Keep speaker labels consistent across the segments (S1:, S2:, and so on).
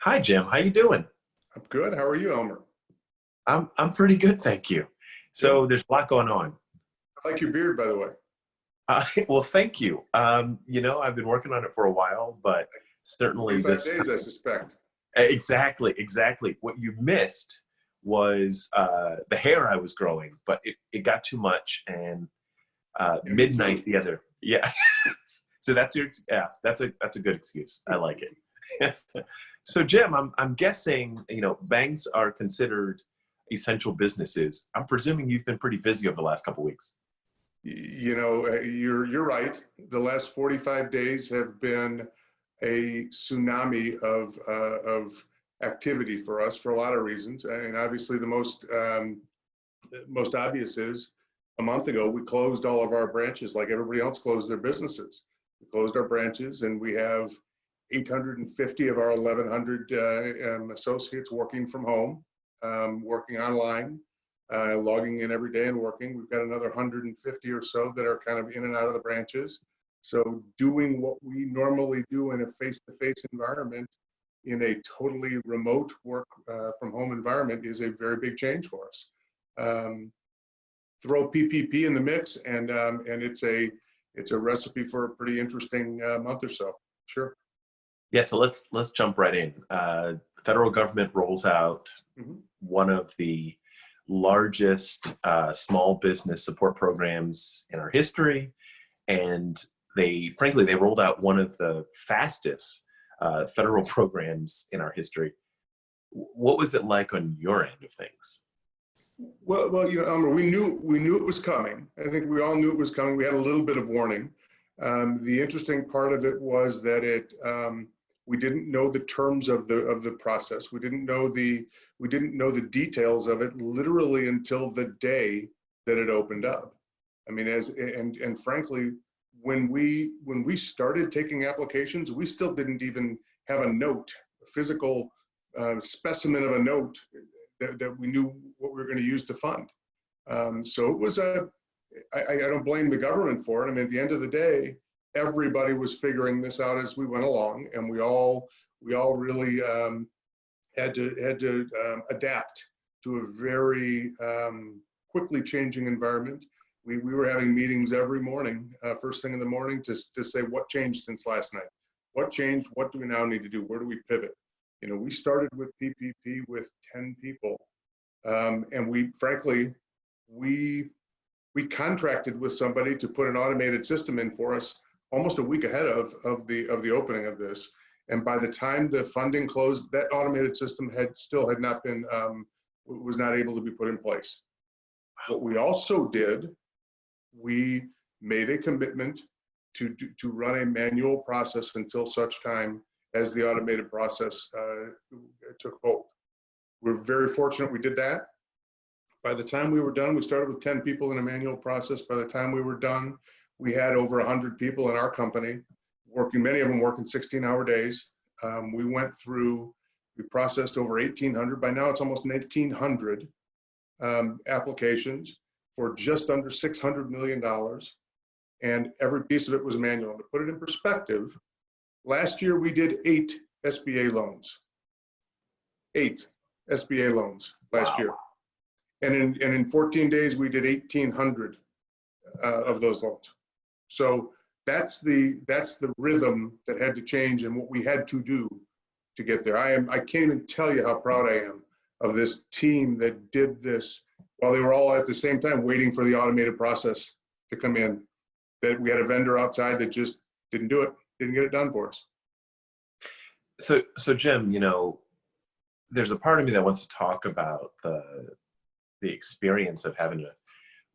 S1: Hi, Jim. How you doing?
S2: I'm good. How are you, Elmer?
S1: I'm pretty good, thank you.
S2: Good.
S1: So there's a lot going on.
S2: I like your beard, by the way.
S1: Well, thank you. I've been working on it for a while, but certainly
S2: 45
S1: this
S2: days, I suspect.
S1: exactly. What you missed was the hair I was growing, but it got too much, and
S2: Yeah, me
S1: midnight
S2: too.
S1: the other. Yeah. So that's a good excuse. I like it. So Jim, I'm guessing, banks are considered essential businesses. I'm presuming you've been pretty busy over the last couple of weeks.
S2: You're right. The last 45 days have been a tsunami of activity for us for a lot of reasons. And obviously, the most obvious is a month ago we closed all of our branches, like everybody else closed their businesses. We closed our branches, and we have 850 of our 1,100 associates working from home, working online, logging in every day and working. We've got another 150 or so that are kind of in and out of the branches. So doing what we normally do in a face-to-face environment in a totally remote work from home environment is a very big change for us. Throw PPP in the mix, and it's a recipe for a pretty interesting month or so. Sure.
S1: Yeah, so let's jump right in. The federal government rolls out
S2: Mhm.
S1: one of the largest small business support programs in our history, and they rolled out one of the fastest federal programs in our history. What was it like on your end of things?
S2: Well, Elmer, we knew it was coming. I think we all knew it was coming. We had a little bit of warning. The interesting part of it was that we didn't know the terms of the process. We didn't know the details of it literally until the day that it opened up. I mean, and frankly, when we started taking applications, we still didn't even have a note, a physical specimen of a note that we knew what we were going to use to fund. So it was I don't blame the government for it. I mean, at the end of the day, everybody was figuring this out as we went along, and we all really had to adapt to a very quickly changing environment. We were having meetings every morning, first thing in the morning, to say what changed since last night. What changed? What do we now need to do? Where do we pivot? We started with PPP with 10 people, and we contracted with somebody to put an automated system in for us almost a week ahead of the opening of this. And by the time the funding closed, that automated system had not been was not able to be put in place. What we also did, we made a commitment to run a manual process until such time as the automated process took hold. We're very fortunate we did that. By the time we were done, we started with 10 people in a manual process. By the time we were done, we had over 100 people in our company working, many of them working 16-hour days. We processed over 1,800. By now, it's almost 1,800 applications for just under $600 million. And every piece of it was manual. To put it in perspective, last year we did 8 SBA loans. 8 SBA loans last year. And in 14 days, we did 1,800 of those loans. So that's the rhythm that had to change and what we had to do to get there. I can't even tell you how proud I am of this team that did this while they were all at the same time waiting for the automated process to come in. That we had a vendor outside that just didn't do it, didn't get it done for us.
S1: So Jim, there's a part of me that wants to talk about the experience of having to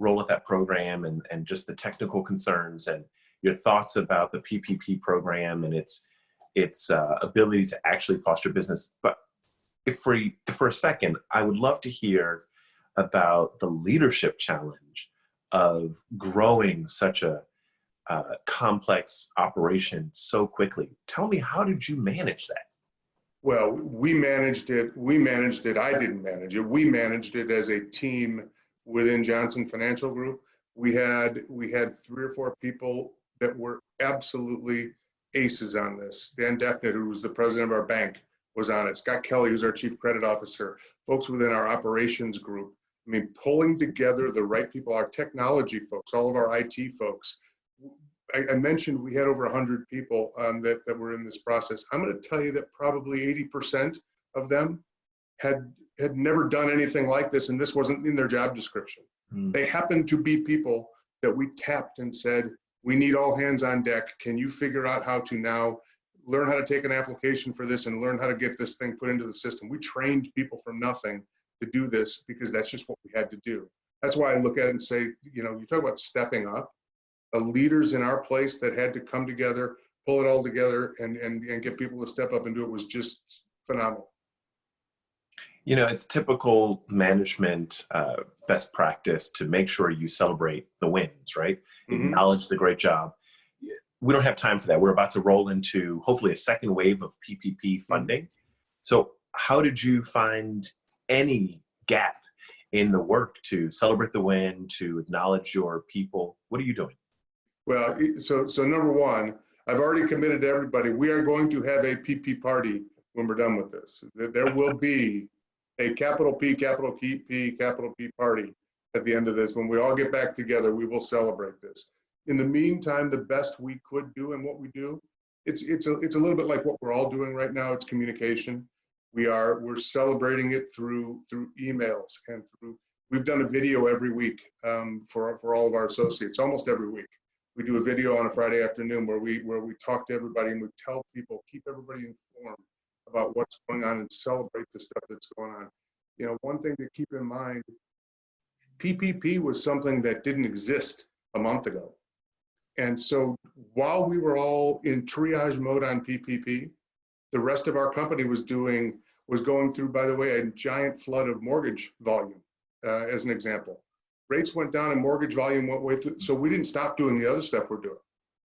S1: roll with that program and just the technical concerns and your thoughts about the PPP program and its ability to actually foster business. But if for a second, I would love to hear about the leadership challenge of growing such a complex operation so quickly. Tell me, how did you manage that?
S2: Well, we managed it. I didn't manage it. We managed it as a team within Johnson Financial Group. We had 3 or 4 people that were absolutely aces on this. Dan Defnett, who was the president of our bank, was on it. Scott Kelly, who's our chief credit officer, folks within our operations group. I mean, pulling together the right people, our technology folks, all of our IT folks. I mentioned we had over 100 people that were in this process. I'm going to tell you that probably 80% of them had never done anything like this, and this wasn't in their job description. They happened to be people that we tapped and said, we need all hands on deck. Can you figure out how to now learn how to take an application for this and learn how to get this thing put into the system? We trained people from nothing to do this because that's just what we had to do. That's why I look at it and say, you know, you talk about stepping up. The leaders in our place that had to come together, pull it all together and get people to step up and do it was just phenomenal.
S1: You know, it's typical management best practice to make sure you celebrate the wins, right? Acknowledge the great job. We don't have time for that. We're about to roll into hopefully a second wave of PPP funding. So how did you find any gap in the work to celebrate the win, to acknowledge your people? What are you doing?
S2: Well, so number one, I've already committed to everybody. We are going to have a PP party when we're done with this. There will be a capital P, capital P, capital P party at the end of this. When we all get back together, we will celebrate this. In the meantime, the best we could do and what we do, it's a little bit like what we're all doing right now. It's communication. We're celebrating it through emails and we've done a video every week for all of our associates, almost every week. We do a video on a Friday afternoon where we talk to everybody and we tell people, keep everybody informed about what's going on and celebrate the stuff that's going on. You know, one thing to keep in mind, PPP was something that didn't exist a month ago. And so while we were all in triage mode on PPP, the rest of our company was going through, by the way, a giant flood of mortgage volume, as an example. Rates went down and mortgage volume went way through. So we didn't stop doing the other stuff we're doing.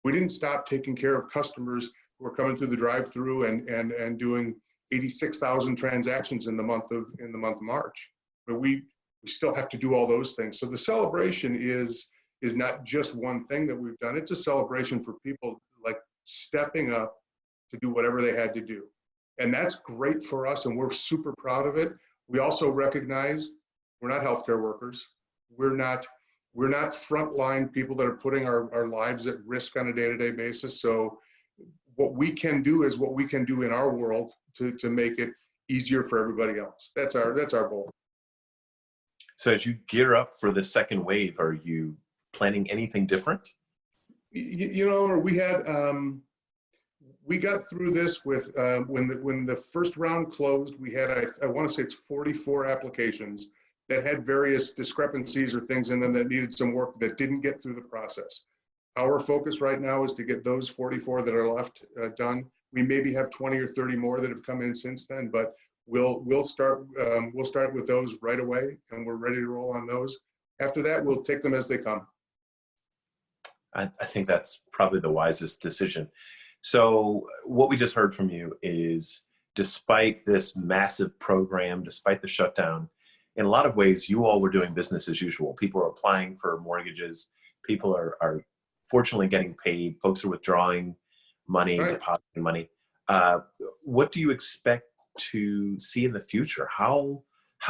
S2: We didn't stop taking care of customers who are coming through the drive-through and doing 86,000 transactions in the month of March. But we still have to do all those things. So the celebration is not just one thing that we've done. It's a celebration for people like stepping up to do whatever they had to do. And that's great for us, and we're super proud of it. We also recognize we're not healthcare workers. We're not frontline people that are putting our lives at risk on a day-to-day basis. So what we can do is what we can do in our world to make it easier for everybody else. That's our goal.
S1: So as you gear up for the second wave, are you planning anything different?
S2: You know, we got through this with when the first round closed, we had I want to say it's 44 applications that had various discrepancies or things in them that needed some work that didn't get through the process. Our focus right now is to get those 44 that are left done. We maybe have 20 or 30 more that have come in since then, but we'll start with those right away, and we're ready to roll on those. After that, we'll take them as they come.
S1: I think that's probably the wisest decision. So what we just heard from you is, despite this massive program, despite the shutdown, in a lot of ways, you all were doing business as usual. People are applying for mortgages. People are fortunately getting paid. Folks are withdrawing money,
S2: right,
S1: depositing money. What do you expect to see in the future? How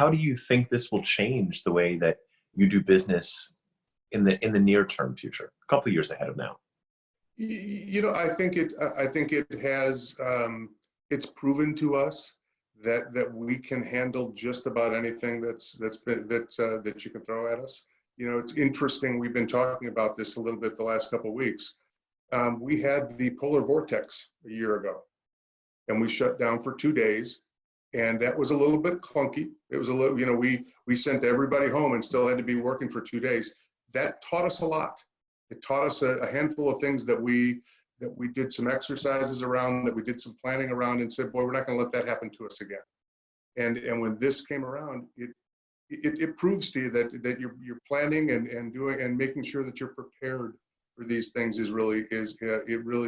S1: do you think this will change the way that you do business in the near term future, a couple of years ahead of now?
S2: You know, I think it has it's proven to us that we can handle just about anything that you can throw at us. You know, it's interesting. We've been talking about this a little bit the last couple of weeks. We had the polar vortex a year ago, and we shut down for 2 days, and that was a little bit clunky. It was a little, you know, we sent everybody home and still had to be working for 2 days. That taught us a lot. It taught us a handful of things that we did some exercises around, that we did some planning around, and said, boy, we're not going to let that happen to us again. And when this came around, it proves to you that you're planning and doing and making sure that you're prepared for these things it really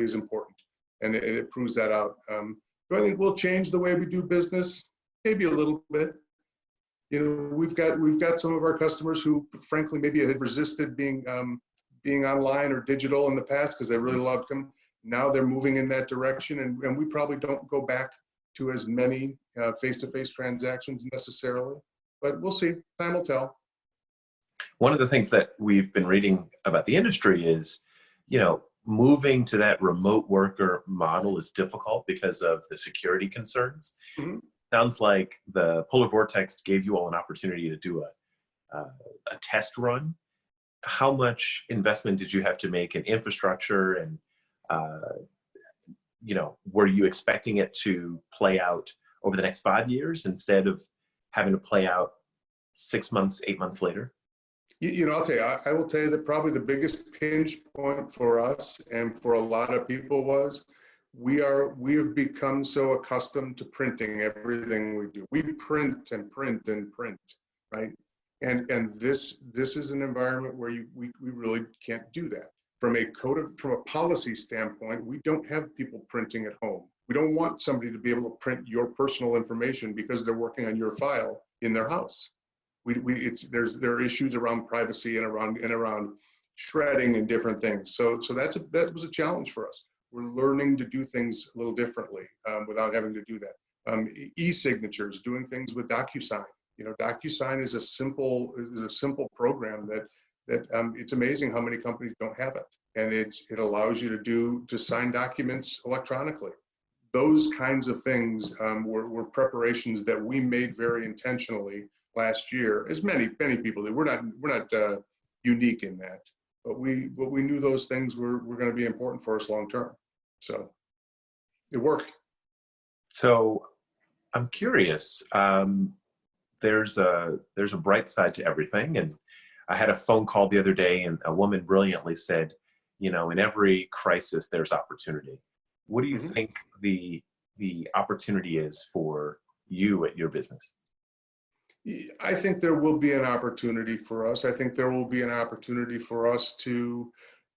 S2: is important, and it proves that out. Do I think we'll change the way we do business? Maybe a little bit. You know, we've got some of our customers who, frankly, maybe had resisted being online or digital in the past because they really loved them. Now they're moving in that direction, and we probably don't go back to as many face-to-face transactions necessarily, but we'll see. Time will tell.
S1: One of the things that we've been reading about the industry is, moving to that remote worker model is difficult because of the security concerns.
S2: Mhm.
S1: Sounds like the polar vortex gave you all an opportunity to do a test run. How much investment did you have to make in infrastructure, and were you expecting it to play out over the next 5 years instead of having to play out 6 months, 8 months later?
S2: I'll tell you, I will tell you that probably the biggest pinch point for us and for a lot of people was we have become so accustomed to printing everything we do. We print and print and print, right? And this is an environment where we really can't do that. From a policy standpoint, we don't have people printing at home. We don't want somebody to be able to print your personal information because they're working on your file in their house. There are issues around privacy and around shredding and different things. So that was a challenge for us. We're learning to do things a little differently without having to do that. E-signatures, doing things with DocuSign. DocuSign is a simple program that it's amazing how many companies don't have it, and it allows you to sign documents electronically. Those kinds of things were preparations that we made very intentionally last year, as many people did. We're not unique in that, but we knew those things were going to be important for us long term. So it worked.
S1: So I'm curious. There's a bright side to everything, and I had a phone call the other day, and a woman brilliantly said, in every crisis there's opportunity. What do you think the opportunity is for you at your business?
S2: I think there will be an opportunity for us. I think there will be an opportunity for us to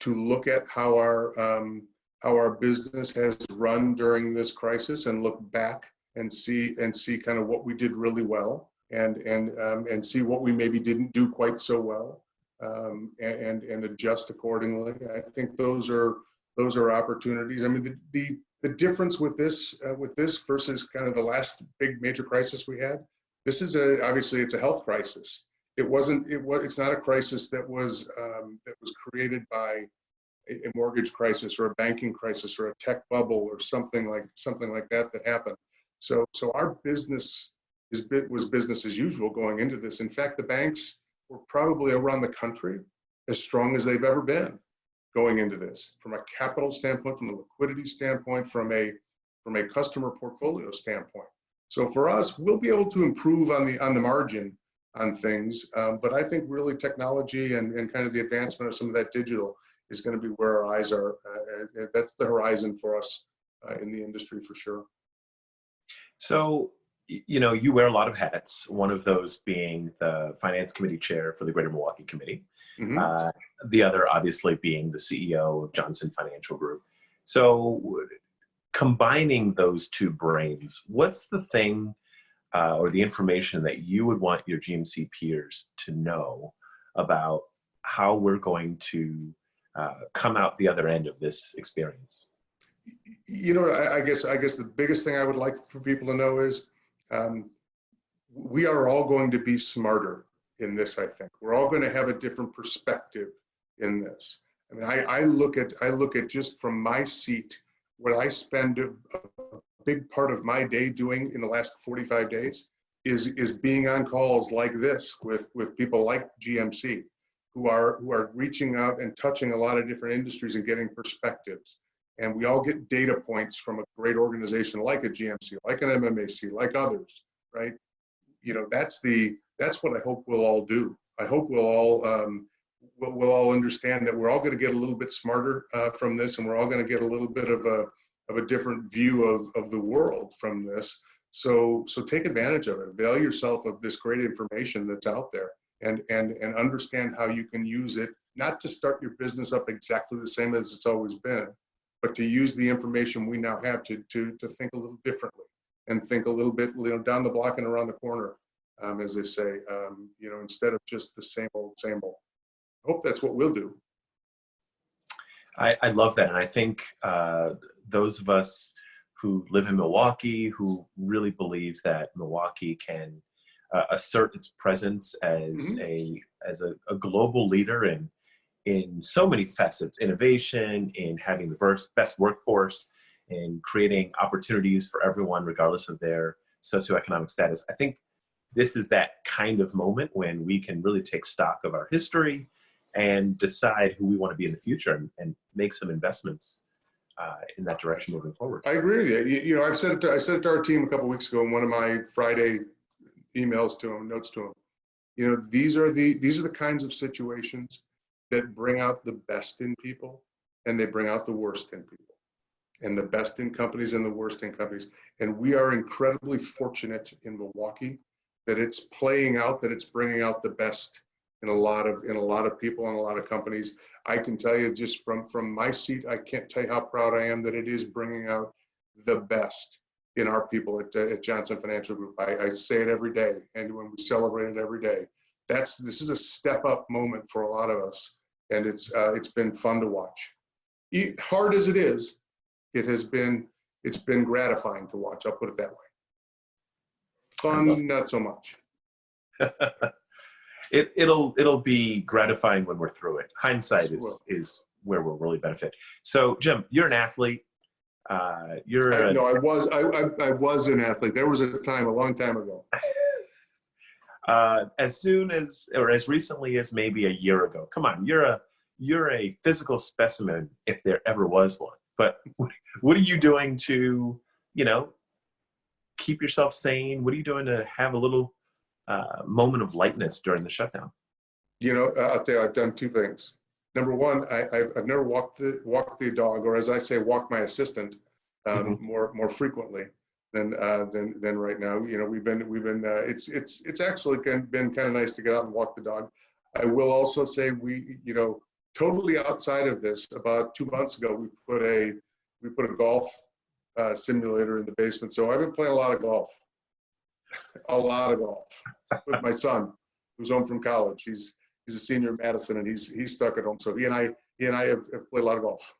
S2: look at how our business has run during this crisis and look back and see kind of what we did really well and see what we maybe didn't do quite so well and adjust accordingly. I think those are opportunities. I mean, the difference with this versus kind of the last big major crisis we had. This is obviously it's a health crisis. It's not a crisis that was created by a mortgage crisis or a banking crisis or a tech bubble or something like that happened. So our business was business as usual going into this. In fact, the banks were probably around the country as strong as they've ever been going into this, from a capital standpoint, from a liquidity standpoint, from a customer portfolio standpoint. So for us, we'll be able to improve on the margin on things, but I think really technology and kind of the advancement of some of that digital is going to be where our eyes are. That's the horizon for us in the industry for sure.
S1: So, you wear a lot of hats, one of those being the Finance Committee Chair for the Greater Milwaukee Committee, the other obviously being the CEO of Johnson Financial Group. So combining those two brains, what's the thing or the information that you would want your GMC peers to know about how we're going to come out the other end of this experience?
S2: I guess the biggest thing I would like for people to know is we are all going to be smarter in this. I think we're all going to have a different perspective in this. I mean, I look at just from my seat what I spend a big part of my day doing in the last 45 days is being on calls like this with people like GMC who are reaching out and touching a lot of different industries and getting perspectives. And we all get data points from a great organization like a GMC, like an MMAC, like others, right? That's what I hope we'll all do. I hope we'll all understand that we're all going to get a little bit smarter from this, and we're all going to get a little bit of a different view of the world from this. So take advantage of it. Avail yourself of this great information that's out there, and understand how you can use it, not to start your business up exactly the same as it's always been, but to use the information we now have to think a little differently and think a little bit, down the block and around the corner, as they say, instead of just the same old, same old. I hope that's what we'll do.
S1: I love that. And I think those of us who live in Milwaukee, who really believe that Milwaukee can assert its presence as a global leader in so many facets: innovation, in having the best workforce, in creating opportunities for everyone regardless of their socioeconomic status. I think this is that kind of moment when we can really take stock of our history and decide who we want to be in the future, and make some investments in that direction moving forward.
S2: I agree with you. You know, I said it to our team a couple of weeks ago in one of my Friday emails to them, notes to them. You know, these are the kinds of situations that bring out the best in people, and they bring out the worst in people, and the best in companies and the worst in companies. And we are incredibly fortunate in Milwaukee that it's playing out, that it's bringing out the best in a lot of people and a lot of companies. I can tell you just from my seat, I can't tell you how proud I am that it is bringing out the best in our people at Johnson Financial Group. I say it every day, and when we celebrate it every day, this is a step up moment for a lot of us, and it's been fun to watch. Hard as it is, it's been gratifying to watch. I'll put it that way. Fun, not so much.
S1: It'll be gratifying when we're through it. Hindsight is where we'll really benefit. So, Jim, you're an athlete.
S2: I was an athlete. There was a time a long time ago.
S1: As soon as, or as recently as maybe a year ago. Come on, you're a physical specimen if there ever was one. But what are you doing to, keep yourself sane? What are you doing to have a little moment of lightness during the shutdown?
S2: I'll tell you, I've done two things. Number one, I've never walked the dog, or as I say, walked my assistant more frequently than right now. It's actually been kind of nice to get out and walk the dog. I will also say totally outside of this, about 2 months ago, we put a golf simulator in the basement. So I've been playing a lot of golf with my son, who's home from college. He's a senior in Madison, and he's stuck at home. So he and I have played a lot of golf.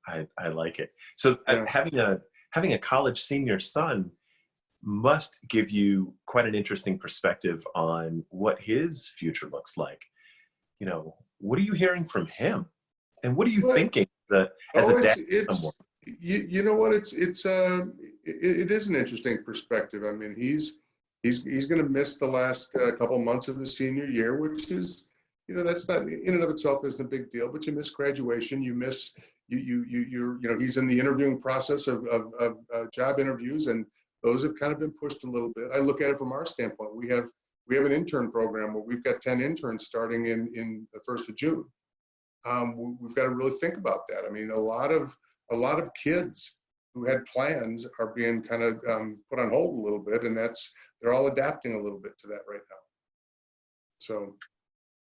S1: I like it. So having a college senior son must give you quite an interesting perspective on what his future looks like. What are you hearing from him, and what are you thinking as a dad?
S2: You know what? It is an interesting perspective. I mean, he's going to miss the last couple months of his senior year, which is, that's not in and of itself isn't a big deal. But you miss graduation. You miss he's in the interviewing process of job interviews, and those have kind of been pushed a little bit. I look at it from our standpoint. We have an intern program where we've got 10 interns starting in the 1st of June. We've got to really think about that. I mean, a lot of kids who had plans are being kind of put on hold a little bit, and they're all adapting a little bit to that right now. So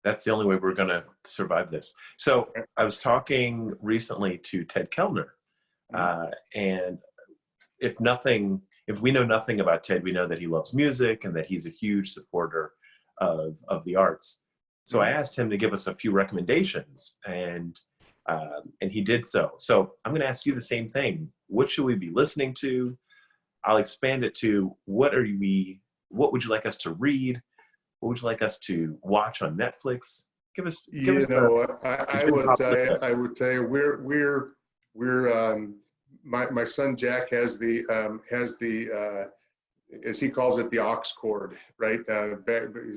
S1: that's the only way we're going to survive this. So I was talking recently to Ted Kellner, and if we know nothing about Ted, we know that he loves music and that he's a huge supporter of the arts. So I asked him to give us a few recommendations, and he did so. So I'm going to ask you the same thing. What should we be listening to? I'll expand it to what would you like us to read? What would you like us to watch on Netflix? I would tell you we're my son Jack has the as he calls it, the aux cord, right?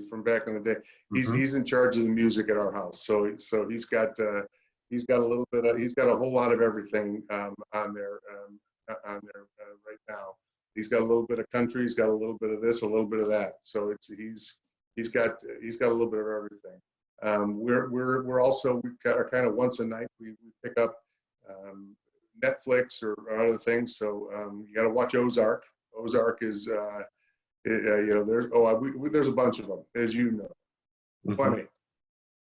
S1: From back in the day. He's in charge of the music at our house. So he's got a whole lot of everything on there right now. He's got a little bit of country, he's got a little bit of this, a little bit of that. So he's got a little bit of everything. We're also, we've got our kind of once a night, we pick up Netflix or other things. So you got to watch Ozark. Ozark is, there's a bunch of them, as you know.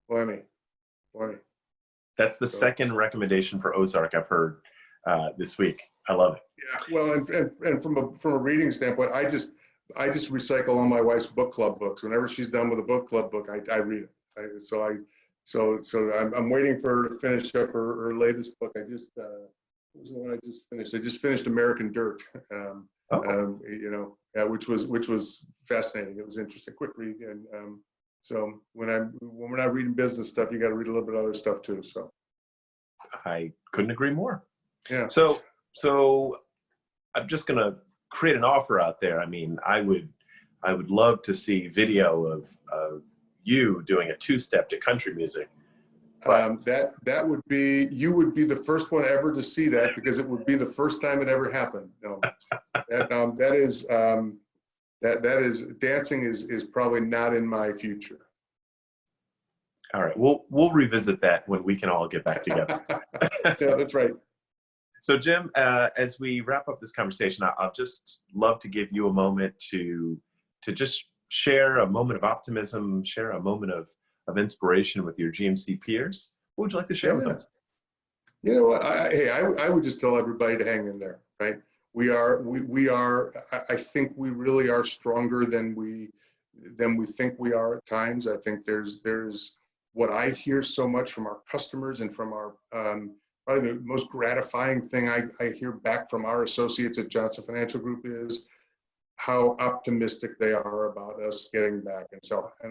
S1: Plenty. That's the second recommendation for Ozark I've heard this week. I love it.
S2: Yeah, well, and from a reading standpoint, I just recycle all my wife's book club books. Whenever she's done with a book club book, I read it. So I'm waiting for her to finish up her latest book. What was the one I just finished? I just finished American Dirt. You know, which was fascinating. It was interesting, quick read, and so when we're not reading business stuff, you got to read a little bit of other stuff too. So
S1: I couldn't agree more.
S2: yeah.
S1: So I'm just gonna create an offer out there. I mean, I would love to see video of you doing a two-step to country music.
S2: That would be, you would be the first one ever to see that, because it would be the first time it ever happened. No, that is dancing is probably not in my future.
S1: All right, we'll revisit that when we can all get back together.
S2: Yeah, that's right.
S1: So Jim, as we wrap up this conversation, I'll just love to give you a moment to just share a moment of optimism, share a moment of inspiration with your GMC peers. What would you like to share with them?
S2: You know what? I would just tell everybody to hang in there, right? We are. I think we really are stronger than we think we are at times. I think there's what I hear so much from our customers and from our probably the most gratifying thing I hear back from our associates at Johnson Financial Group is how optimistic they are about us getting back, and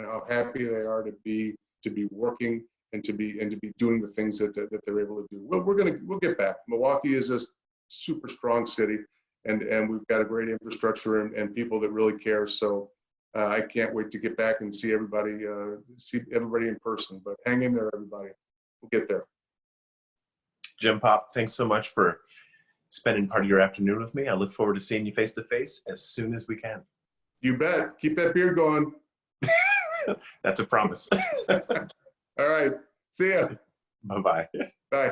S2: how happy they are to be working and to be doing the things that they're able to do. Well, we'll get back. Milwaukee is a super strong city, and we've got a great infrastructure and people that really care. So I can't wait to get back and see everybody in person. But hang in there, everybody. We'll get there.
S1: Jim Popp, thanks so much for spending part of your afternoon with me. I look forward to seeing you face to face as soon as we can.
S2: You bet. Keep that beard going.
S1: That's a promise.
S2: All right. See ya.
S1: Bye-bye.
S2: Bye.